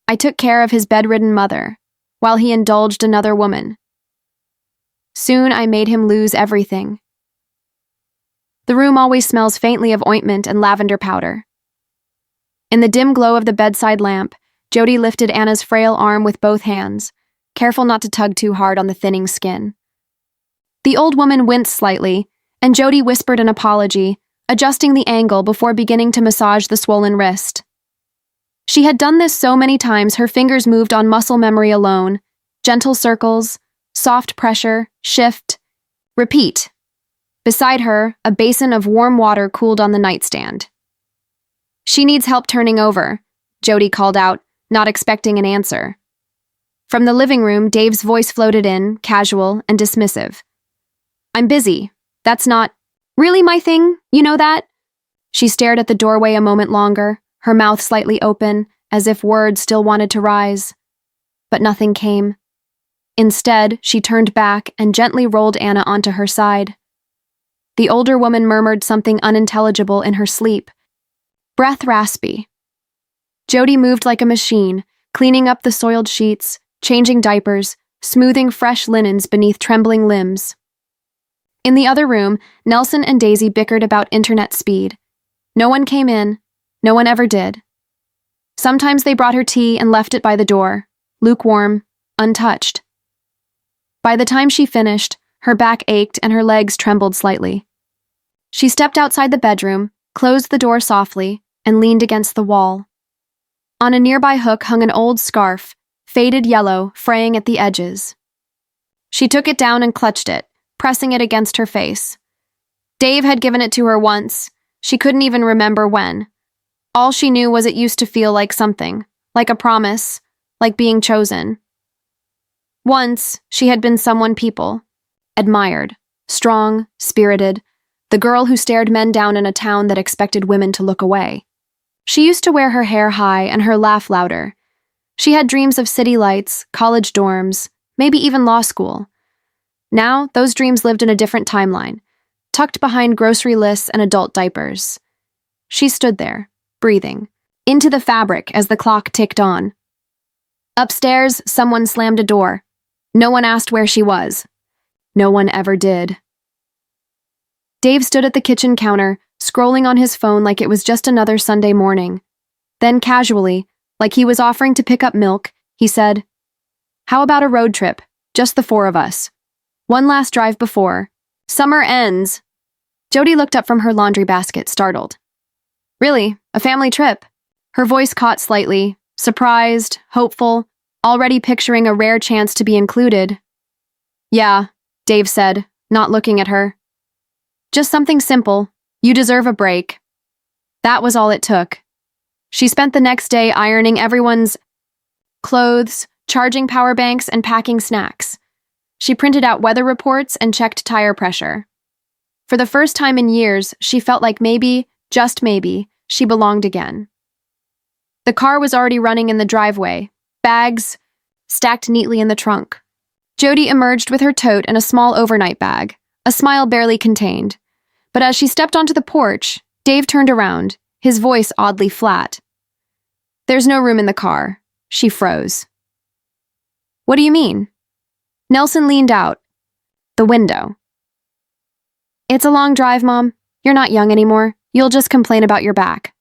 I took care of his bedridden mother, while he indulged another woman. Soon I made him lose everything. The room always smells faintly of ointment and lavender powder. In the dim glow of the bedside lamp, Jody lifted Anna's frail arm with both hands, careful not to tug too hard on the thinning skin. The old woman winced slightly, and Jody whispered an apology, adjusting the angle before beginning to massage the swollen wrist. She had done this so many times her fingers moved on muscle memory alone, gentle circles, soft pressure, shift, repeat. Beside her, a basin of warm water cooled on the nightstand. "She needs help turning over," Jody called out, not expecting an answer. From the living room, Dave's voice floated in, casual and dismissive. "I'm busy. That's not really my thing, you know that?" She stared at the doorway a moment longer, her mouth slightly open, as if words still wanted to rise. But nothing came. Instead, she turned back and gently rolled Anna onto her side. The older woman murmured something unintelligible in her sleep, breath raspy. Jody moved like a machine, cleaning up the soiled sheets, changing diapers, smoothing fresh linens beneath trembling limbs. In the other room, Nelson and Daisy bickered about internet speed. No one came in. No one ever did. Sometimes they brought her tea and left it by the door, lukewarm, untouched. By the time she finished, her back ached and her legs trembled slightly. She stepped outside the bedroom, closed the door softly, and leaned against the wall. On a nearby hook hung an old scarf, faded yellow, fraying at the edges. She took it down and clutched it, pressing it against her face. Dave had given it to her once. She couldn't even remember when. All she knew was it used to feel like something, like a promise, like being chosen. Once, she had been someone people admired, strong, spirited, the girl who stared men down in a town that expected women to look away. She used to wear her hair high and her laugh louder. She had dreams of city lights, college dorms, maybe even law school. Now, those dreams lived in a different timeline, tucked behind grocery lists and adult diapers. She stood there, breathing, into the fabric as the clock ticked on. Upstairs, someone slammed a door. No one asked where she was. No one ever did. Dave stood at the kitchen counter, scrolling on his phone like it was just another Sunday morning. Then casually, like he was offering to pick up milk, he said, "How about a road trip? Just the four of us. One last drive before summer ends." Jody looked up from her laundry basket, startled. "Really? A family trip?" Her voice caught slightly, surprised, hopeful, already picturing a rare chance to be included. "Yeah," Dave said, not looking at her. "Just something simple. You deserve a break." That was all it took. She spent the next day ironing everyone's clothes, charging power banks, and packing snacks. She printed out weather reports and checked tire pressure. For the first time in years, she felt like maybe, just maybe, she belonged again. The car was already running in the driveway, bags stacked neatly in the trunk. Jody emerged with her tote and a small overnight bag, a smile barely contained. But as she stepped onto the porch, Dave turned around, his voice oddly flat. "There's no room in the car." She froze. "What do you mean?" Nelson leaned out the window. "It's a long drive, Mom. You're not young anymore. You'll just complain about your back."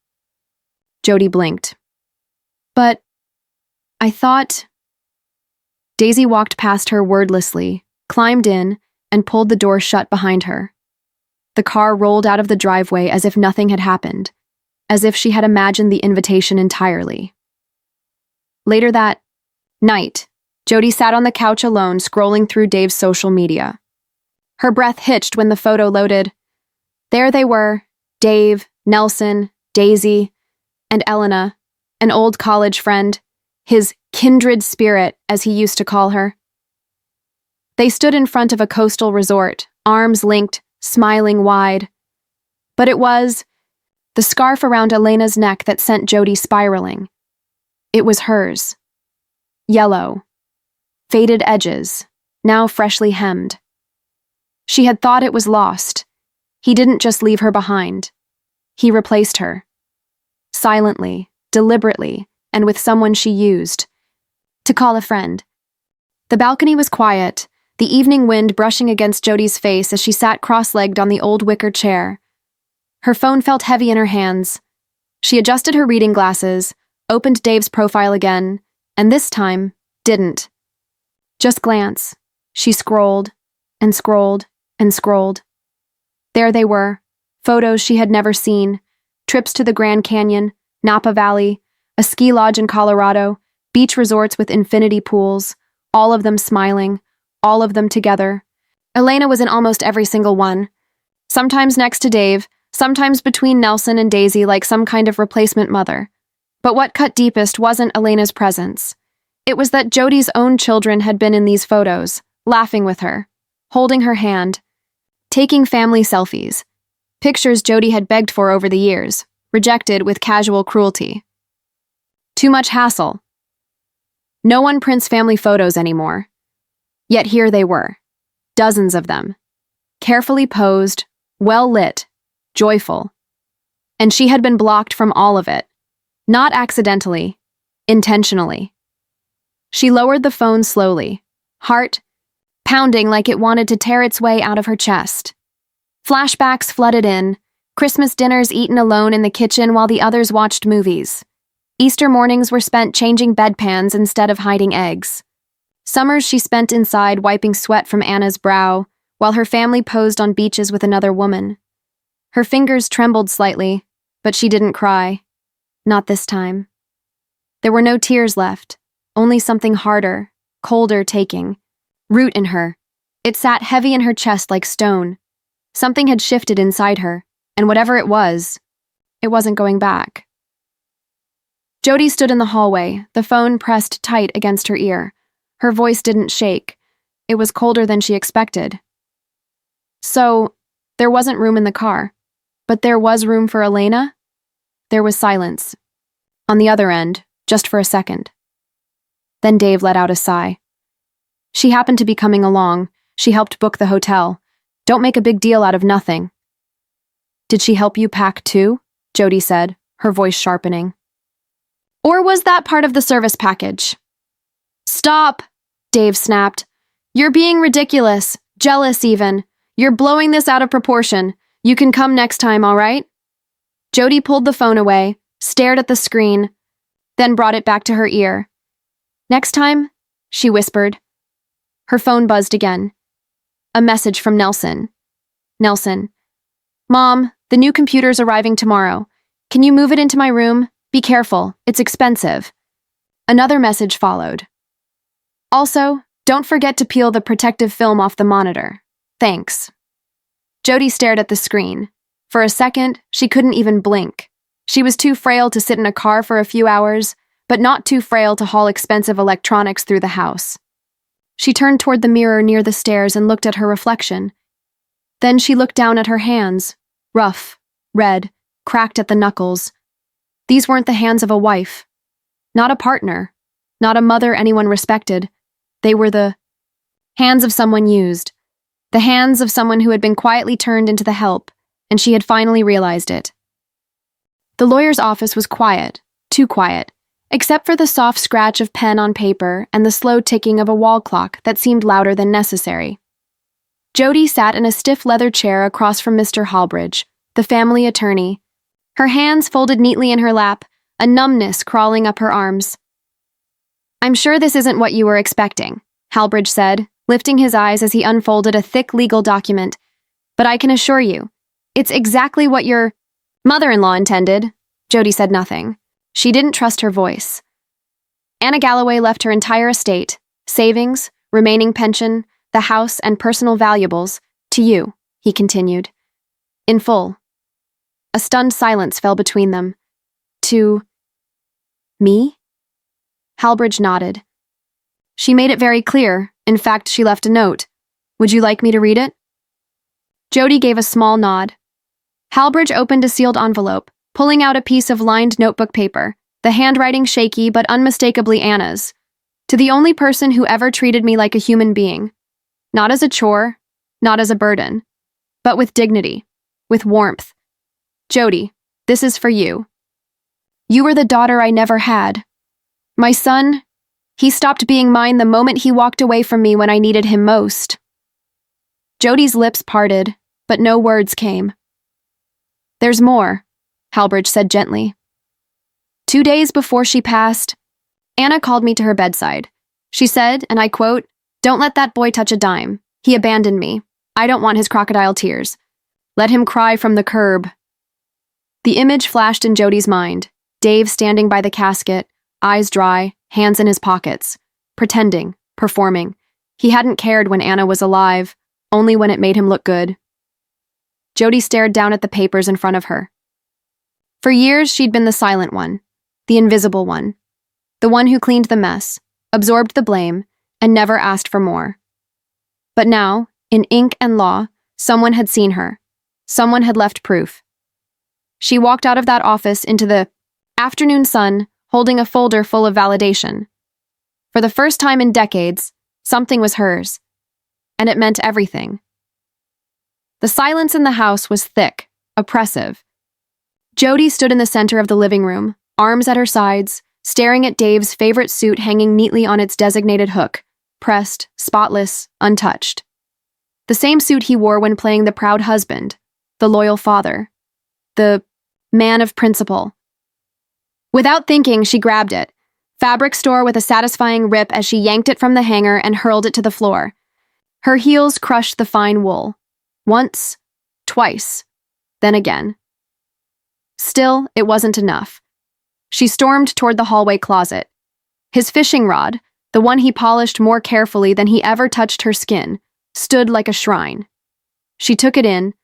Jody blinked. "But I thought..." Daisy walked past her wordlessly, climbed in, and pulled the door shut behind her. The car rolled out of the driveway as if nothing had happened, as if she had imagined the invitation entirely. Later that night, Jody sat on the couch alone, scrolling through Dave's social media. Her breath hitched when the photo loaded. There they were, Dave, Nelson, Daisy, and Elena, an old college friend, his kindred spirit, as he used to call her. They stood in front of a coastal resort, arms linked, smiling wide. But it was the scarf around Elena's neck that sent Jody spiraling. It was hers. Yellow. Faded edges, now freshly hemmed. She had thought it was lost. He didn't just leave her behind. He replaced her. Silently, deliberately, and with someone she used to call a friend. The balcony was quiet, the evening wind brushing against Jodi's face as she sat cross-legged on the old wicker chair. Her phone felt heavy in her hands. She adjusted her reading glasses, opened Dave's profile again, and this time, didn't. Just glance. She scrolled, and scrolled, and scrolled. There they were, photos she had never seen, trips to the Grand Canyon, Napa Valley, a ski lodge in Colorado, beach resorts with infinity pools, all of them smiling, all of them together. Elena was in almost every single one. Sometimes next to Dave, sometimes between Nelson and Daisy like some kind of replacement mother. But what cut deepest wasn't Elena's presence. It was that Jodi's own children had been in these photos, laughing with her, holding her hand, taking family selfies, pictures Jodi had begged for over the years, rejected with casual cruelty. Too much hassle. No one prints family photos anymore. Yet here they were, dozens of them, carefully posed, well-lit, joyful. And she had been blocked from all of it, not accidentally, intentionally. She lowered the phone slowly, heart pounding like it wanted to tear its way out of her chest. Flashbacks flooded in, Christmas dinners eaten alone in the kitchen while the others watched movies. Easter mornings were spent changing bedpans instead of hiding eggs. Summers she spent inside wiping sweat from Anna's brow, while her family posed on beaches with another woman. Her fingers trembled slightly, but she didn't cry. Not this time. There were no tears left, only something harder, colder taking root in her. It sat heavy in her chest like stone. Something had shifted inside her, and whatever it wasn't going back. Jodi stood in the hallway, the phone pressed tight against her ear. Her voice didn't shake. It was colder than she expected. So, there wasn't room in the car. But there was room for Elena? There was silence. On the other end, just for a second. Then Dave let out a sigh. She happened to be coming along. She helped book the hotel. Don't make a big deal out of nothing. Did she help you pack too? Jodi said, her voice sharpening. Or was that part of the service package? Stop, Dave snapped. You're being ridiculous, jealous even. You're blowing this out of proportion. You can come next time, all right? Jodi pulled the phone away, stared at the screen, then brought it back to her ear. Next time, she whispered. Her phone buzzed again. A message from Nelson. Nelson. Mom, the new computer's arriving tomorrow. Can you move it into my room? Be careful, it's expensive. Another message followed. Also, don't forget to peel the protective film off the monitor. Thanks. Jodi stared at the screen. For a second, she couldn't even blink. She was too frail to sit in a car for a few hours, but not too frail to haul expensive electronics through the house. She turned toward the mirror near the stairs and looked at her reflection. Then she looked down at her hands, rough, red, cracked at the knuckles. These weren't the hands of a wife. Not a partner. Not a mother anyone respected. They were the hands of someone used. The hands of someone who had been quietly turned into the help, and she had finally realized it. The lawyer's office was quiet, too quiet, except for the soft scratch of pen on paper and the slow ticking of a wall clock that seemed louder than necessary. Jodi sat in a stiff leather chair across from Mr. Hallbridge, the family attorney, her hands folded neatly in her lap, a numbness crawling up her arms. I'm sure this isn't what you were expecting, Hallbridge said, lifting his eyes as he unfolded a thick legal document. But I can assure you, it's exactly what your mother-in-law intended. Jodi said nothing. She didn't trust her voice. Anna Galloway left her entire estate, savings, remaining pension, the house, and personal valuables, to you, he continued. In full. A stunned silence fell between them. To me? Hallbridge nodded. She made it very clear. In fact, she left a note. Would you like me to read it? Jodi gave a small nod. Hallbridge opened a sealed envelope, pulling out a piece of lined notebook paper, the handwriting shaky but unmistakably Anna's. To the only person who ever treated me like a human being. Not as a chore, not as a burden, but with dignity, with warmth. Jodi, this is for you. You were the daughter I never had, My son, he stopped being mine the moment he walked away from me when I needed him most. Jody's lips parted, but no words came. There's more, Halbridge said gently. 2 days before she passed, Anna called me to her bedside. She said, and I quote, "Don't let that boy touch a dime. He abandoned me. I don't want his crocodile tears. Let him cry from the curb." The image flashed in Jody's mind. Dave standing by the casket, eyes dry, hands in his pockets, pretending, performing. He hadn't cared when Anna was alive, only when it made him look good. Jody stared down at the papers in front of her. For years, she'd been the silent one, the invisible one, the one who cleaned the mess, absorbed the blame, and never asked for more. But now, in ink and law, someone had seen her. Someone had left proof. She walked out of that office into the afternoon sun, holding a folder full of validation. For the first time in decades, something was hers, and it meant everything. The silence in the house was thick, oppressive. Jody stood in the center of the living room, arms at her sides, staring at Dave's favorite suit hanging neatly on its designated hook, pressed, spotless, untouched. The same suit he wore when playing the proud husband, the loyal father, the man of principle. Without thinking, she grabbed it, fabric store with a satisfying rip as she yanked it from the hanger and hurled it to the floor. Her heels crushed the fine wool. Once, twice, then again. Still, it wasn't enough. She stormed toward the hallway closet. His fishing rod, the one he polished more carefully than he ever touched her skin, stood like a shrine. She took it in,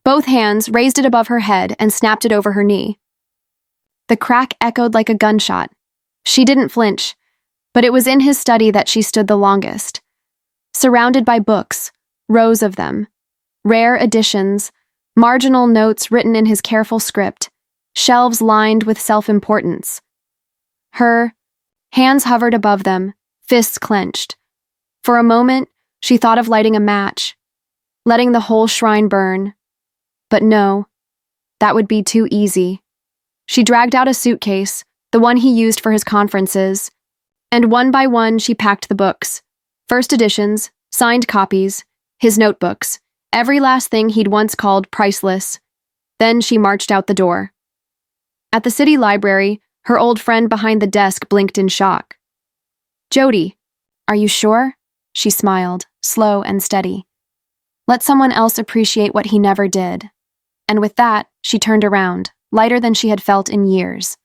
both hands raised it above her head and snapped it over her knee. The crack echoed like a gunshot. She didn't flinch, but it was in his study that she stood the longest. Surrounded by books, rows of them, rare editions, marginal notes written in his careful script, shelves lined with self-importance. Her hands hovered above them, fists clenched. For a moment, she thought of lighting a match, letting the whole shrine burn. But no, that would be too easy. She dragged out a suitcase, the one he used for his conferences, and one by one she packed the books. First editions, signed copies, his notebooks, every last thing he'd once called priceless. Then she marched out the door. At the city library, her old friend behind the desk blinked in shock. "Jody, are you sure?" She smiled, slow and steady. "Let someone else appreciate what he never did." And with that, she turned around, lighter than she had felt in years.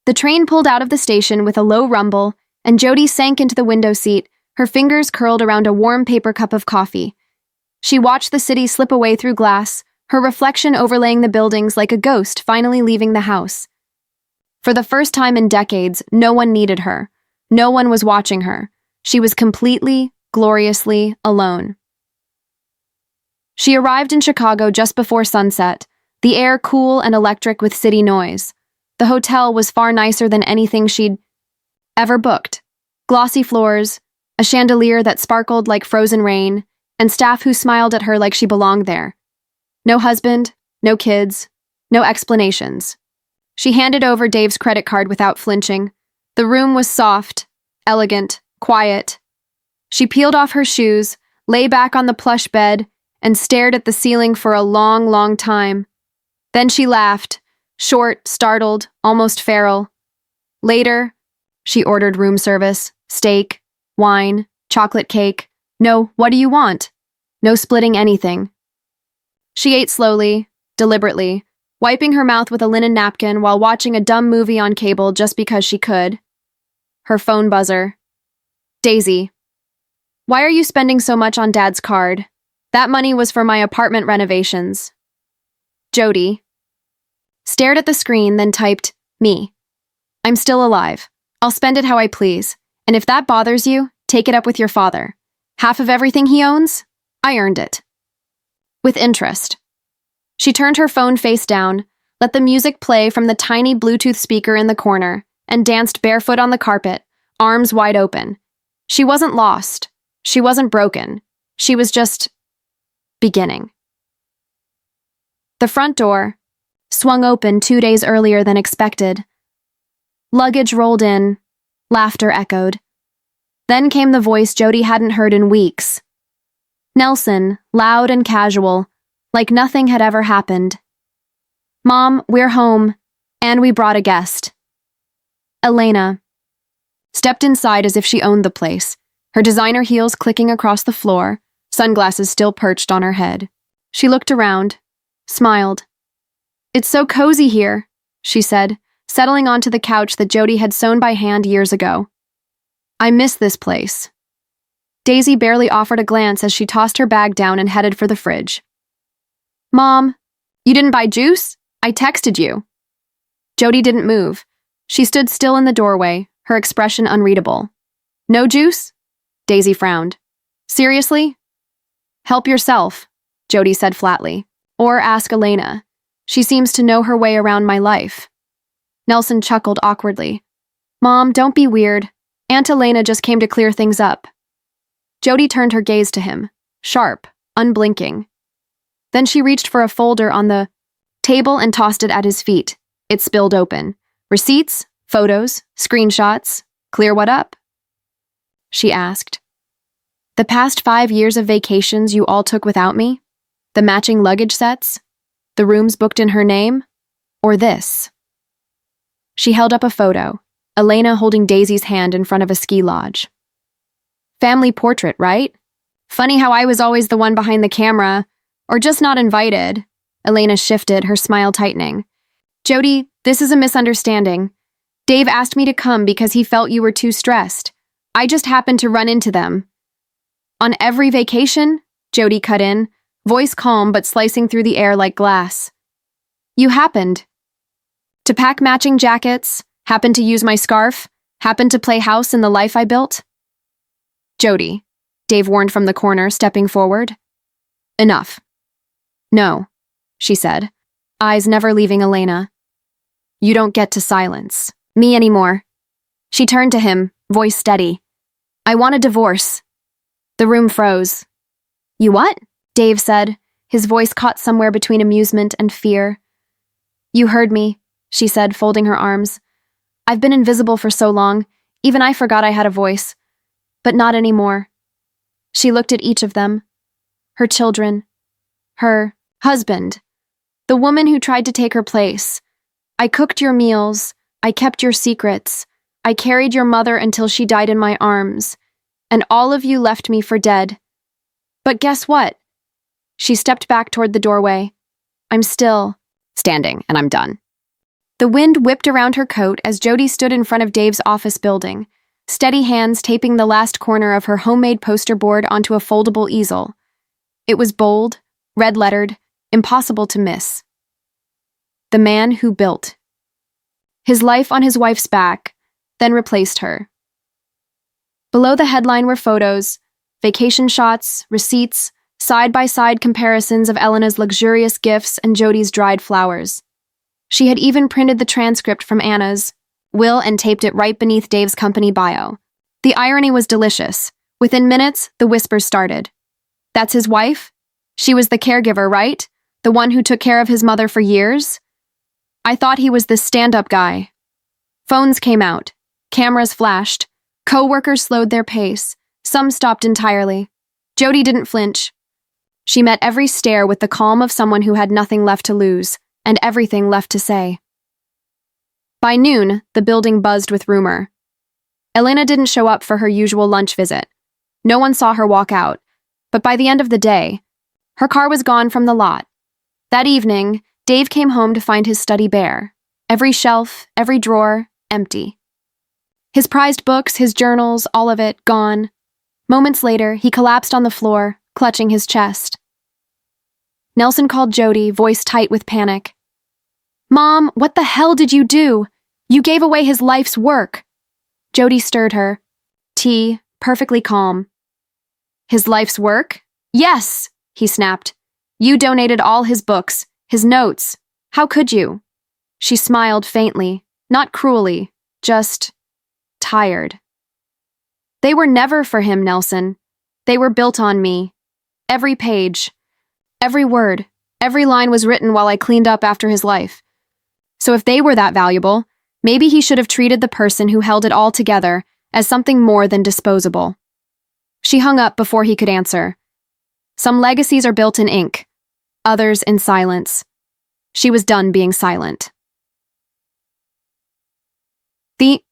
The train pulled out of the station with a low rumble, and Jody sank into the window seat, her fingers curled around a warm paper cup of coffee. She watched the city slip away through glass, her reflection overlaying the buildings like a ghost finally leaving the house. For the first time in decades, no one needed her. No one was watching her. She was completely, gloriously alone. She arrived in Chicago just before sunset, the air cool and electric with city noise. The hotel was far nicer than anything she'd ever booked. Glossy floors, a chandelier that sparkled like frozen rain, and staff who smiled at her like she belonged there. No husband, no kids, no explanations. She handed over Dave's credit card without flinching. The room was soft, elegant, quiet. She peeled off her shoes, lay back on the plush bed, and stared at the ceiling for a long, long time. Then she laughed, short, startled, almost feral. Later, she ordered room service, steak, wine, chocolate cake. No, what do you want? No splitting anything. She ate slowly, deliberately, wiping her mouth with a linen napkin while watching a dumb movie on cable just because she could. Her phone buzzer. Daisy. Why are you spending so much on Dad's card? That money was for my apartment renovations. Jody. Stared at the screen, then typed, me. I'm still alive. I'll spend it how I please. And if that bothers you, take it up with your father. Half of everything he owns? I earned it. With interest. She turned her phone face down, let the music play from the tiny Bluetooth speaker in the corner, and danced barefoot on the carpet, arms wide open. She wasn't lost. She wasn't broken. She was just beginning. The front door swung open 2 days earlier than expected. Luggage rolled in, Laughter echoed. Then came the voice Jody hadn't heard in weeks. Nelson, loud and casual, like nothing had ever happened. Mom, we're home, and we brought a guest. Elena stepped inside as if she owned the place, her designer heels clicking across the floor, sunglasses still perched on her head. She looked around, smiled. It's so cozy here, she said, settling onto the couch that Jody had sewn by hand years ago. I miss this place. Daisy barely offered a glance as she tossed her bag down and headed for the fridge. Mom, you didn't buy juice? I texted you. Jody didn't move. She stood still in the doorway, her expression unreadable. No juice? Daisy frowned. Seriously? Help yourself, Jody said flatly. Or ask Elena. She seems to know her way around my life. Nelson chuckled awkwardly. Mom, don't be weird. Aunt Elena just came to clear things up. Jody turned her gaze to him, sharp, unblinking. Then she reached for a folder on the table and tossed it at his feet. It spilled open. Receipts, photos, screenshots. Clear what up? She asked. The past 5 years of vacations you all took without me? The matching luggage sets? The rooms booked in her name? Or this? She held up a photo, Elena holding Daisy's hand in front of a ski lodge. Family portrait, right? Funny how I was always the one behind the camera, or just not invited. Elena shifted, her smile tightening. Jody, this is a misunderstanding. Dave asked me to come because he felt you were too stressed. I just happened to run into them. On every vacation? Jody cut in, voice calm but slicing through the air like glass. You happened to pack matching jackets, happened to use my scarf, happened to play house in the life I built? Jody, Dave warned from the corner, stepping forward. Enough. No, she said, eyes never leaving Elena. You don't get to silence me anymore. She turned to him, voice steady. I want a divorce. The room froze. You what? Dave said, his voice caught somewhere between amusement and fear. You heard me, she said, folding her arms. I've been invisible for so long, even I forgot I had a voice. But not anymore. She looked at each of them. Her children. Her husband. The woman who tried to take her place. I cooked your meals. I kept your secrets. I carried your mother until she died in my arms. And all of you left me for dead. But guess what? She stepped back toward the doorway. I'm still standing, and I'm done. The wind whipped around her coat as Jody stood in front of Dave's office building, steady hands taping the last corner of her homemade poster board onto a foldable easel. It was bold, red-lettered, impossible to miss. The man who built. His life on his wife's back, then replaced her. Below the headline were photos, vacation shots, receipts, side-by-side comparisons of Elena's luxurious gifts and Jody's dried flowers. She had even printed the transcript from Anna's will and taped it right beneath Dave's company bio. The irony was delicious. Within minutes, the whispers started. That's his wife? She was the caregiver, right? The one who took care of his mother for years? I thought he was this stand-up guy. Phones came out. Cameras flashed. Co-workers slowed their pace. Some stopped entirely. Jody didn't flinch. She met every stare with the calm of someone who had nothing left to lose, and everything left to say. By noon, the building buzzed with rumor. Elena didn't show up for her usual lunch visit. No one saw her walk out, but by the end of the day, her car was gone from the lot. That evening, Dave came home to find his study bare. Every shelf, every drawer, empty. His prized books, his journals, all of it, gone. Moments later, he collapsed on the floor, clutching his chest. Nelson called Jody, voice tight with panic. Mom, what the hell did you do? You gave away his life's work. Jody stirred her. Tea, perfectly calm. His life's work? Yes, he snapped. You donated all his books, his notes. How could you? She smiled faintly, not cruelly, just tired. They were never for him, Nelson. They were built on me. Every page, every word, every line was written while I cleaned up after his life. So if they were that valuable, Maybe he should have treated the person who held it all together as something more than disposable. She hung up before he could answer. Some legacies are built in ink, others in silence. She was done being silent. The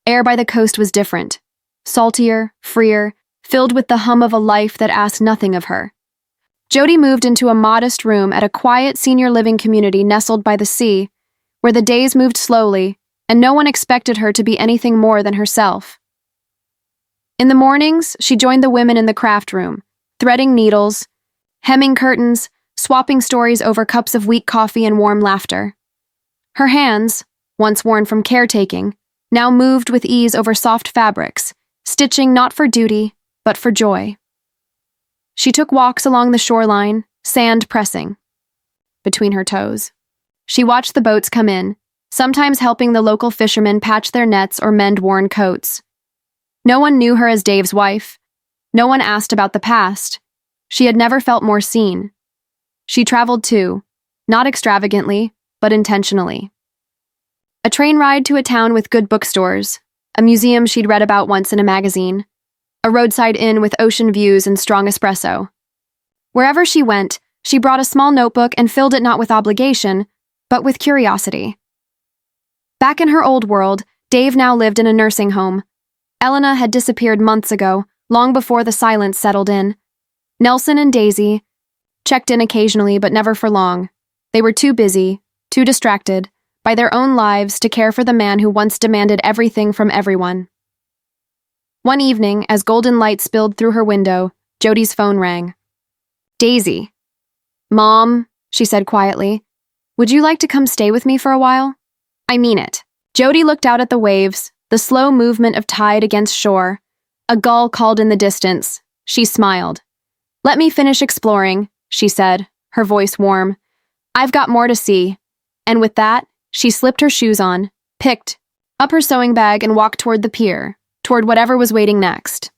air by the coast was different, saltier, freer, filled with the hum of a life that asked nothing of her. Jody moved into a modest room at a quiet senior living community nestled by the sea, where the days moved slowly and no one expected her to be anything more than herself. In the mornings, she joined the women in the craft room, threading needles, hemming curtains, swapping stories over cups of weak coffee and warm laughter. Her hands, once worn from caretaking, now moved with ease over soft fabrics, stitching not for duty, but for joy. She took walks along the shoreline, sand pressing between her toes. She watched the boats come in, sometimes helping the local fishermen patch their nets or mend worn coats. No one knew her as Dave's wife. No one asked about the past. She had never felt more seen. She traveled too, not extravagantly, but intentionally. A train ride to a town with good bookstores, a museum she'd read about once in a magazine, a roadside inn with ocean views and strong espresso. Wherever she went, she brought a small notebook and filled it not with obligation, but with curiosity. Back in her old world, Dave now lived in a nursing home. Elena had disappeared months ago, long before the silence settled in. Nelson and Daisy checked in occasionally, but never for long. They were too busy, too distracted, by their own lives to care for the man who once demanded everything from everyone. One evening, as golden light spilled through her window, Jody's phone rang. Daisy. Mom, she said quietly, would you like to come stay with me for a while? I mean it. Jody looked out at the waves, the slow movement of tide against shore. A gull called in the distance. She smiled. Let me finish exploring, she said, her voice warm. I've got more to see. And with that, she slipped her shoes on, picked up her sewing bag and walked toward the pier, toward whatever was waiting next.